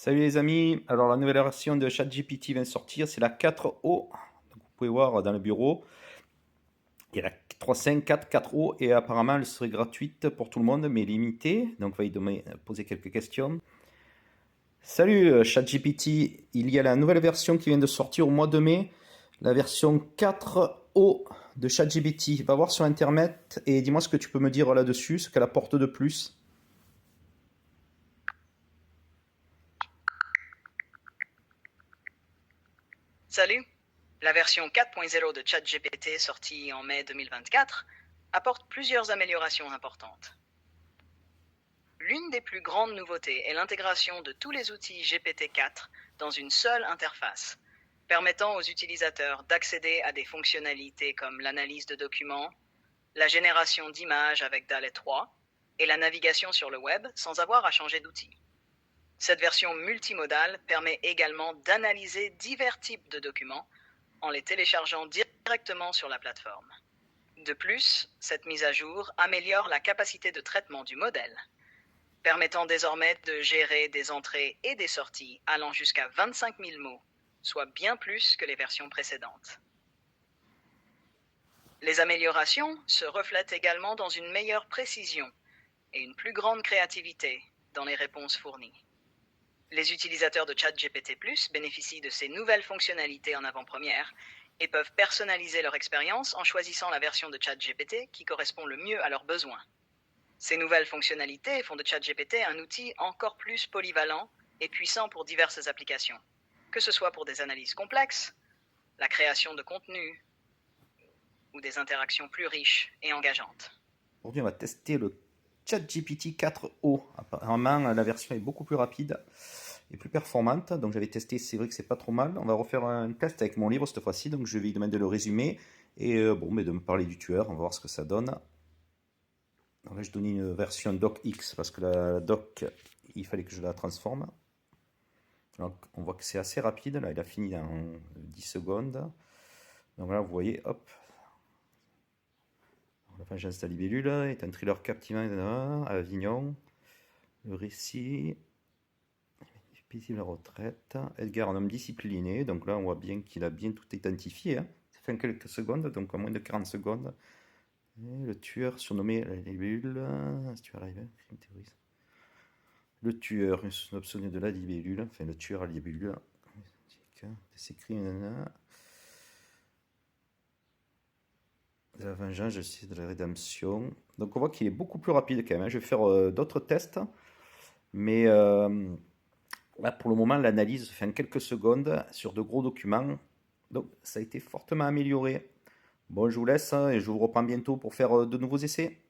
Salut les amis, alors la nouvelle version de ChatGPT vient de sortir, c'est la 4O. Donc vous pouvez voir dans le bureau, il y a la 3.5, 4, 4O et apparemment elle serait gratuite pour tout le monde mais limitée. Donc on va y poser quelques questions. Salut ChatGPT, il y a la nouvelle version qui vient de sortir au mois de mai, la version 4O de ChatGPT. Va voir sur internet et dis-moi ce que tu peux me dire là-dessus, ce qu'elle apporte de plus. Salut! La version 4.0 de ChatGPT sortie en mai 2024 apporte plusieurs améliorations importantes. L'une des plus grandes nouveautés est l'intégration de tous les outils GPT-4 dans une seule interface, permettant aux utilisateurs d'accéder à des fonctionnalités comme l'analyse de documents, la génération d'images avec DALL-E 3 et la navigation sur le web sans avoir à changer d'outil. Cette version multimodale permet également d'analyser divers types de documents en les téléchargeant directement sur la plateforme. De plus, cette mise à jour améliore la capacité de traitement du modèle, permettant désormais de gérer des entrées et des sorties allant jusqu'à 25 000 mots, soit bien plus que les versions précédentes. Les améliorations se reflètent également dans une meilleure précision et une plus grande créativité dans les réponses fournies. Les utilisateurs de ChatGPT+ bénéficient de ces nouvelles fonctionnalités en avant-première et peuvent personnaliser leur expérience en choisissant la version de ChatGPT qui correspond le mieux à leurs besoins. Ces nouvelles fonctionnalités font de ChatGPT un outil encore plus polyvalent et puissant pour diverses applications, que ce soit pour des analyses complexes, la création de contenu ou des interactions plus riches et engageantes. Aujourd'hui, on va tester le ChatGPT 4o. Apparemment, la version est beaucoup plus rapide et plus performante. Donc, j'avais testé, c'est vrai que c'est pas trop mal. On va refaire un test avec mon livre cette fois-ci. Donc, je vais lui demander le résumé et mais de me parler du tueur. On va voir ce que ça donne. Donc là, je donne une version docx parce que la doc, il fallait que je la transforme. Donc, on voit que c'est assez rapide. Là, il a fini dans 10 secondes. Donc là, vous voyez, hop, La vengeance de la libellule est un thriller captivant à Avignon. Le récit est paisible à la retraite. Edgar, un homme discipliné. Donc là, on voit bien qu'il a bien tout identifié. Ça fait en quelques secondes, donc en moins de 40 secondes. Et le tueur surnommé la libellule. Crime terroriste. Le tueur, soupçonné de la libellule. Enfin, le tueur à la libellule. C'est écrit. De la vengeance, je sais, de la rédemption. Donc on voit qu'il est beaucoup plus rapide quand même. Je vais faire d'autres tests. Mais là, pour le moment, l'analyse se fait en quelques secondes sur de gros documents. Donc ça a été fortement amélioré. Bon, je vous laisse et je vous reprends bientôt pour faire de nouveaux essais.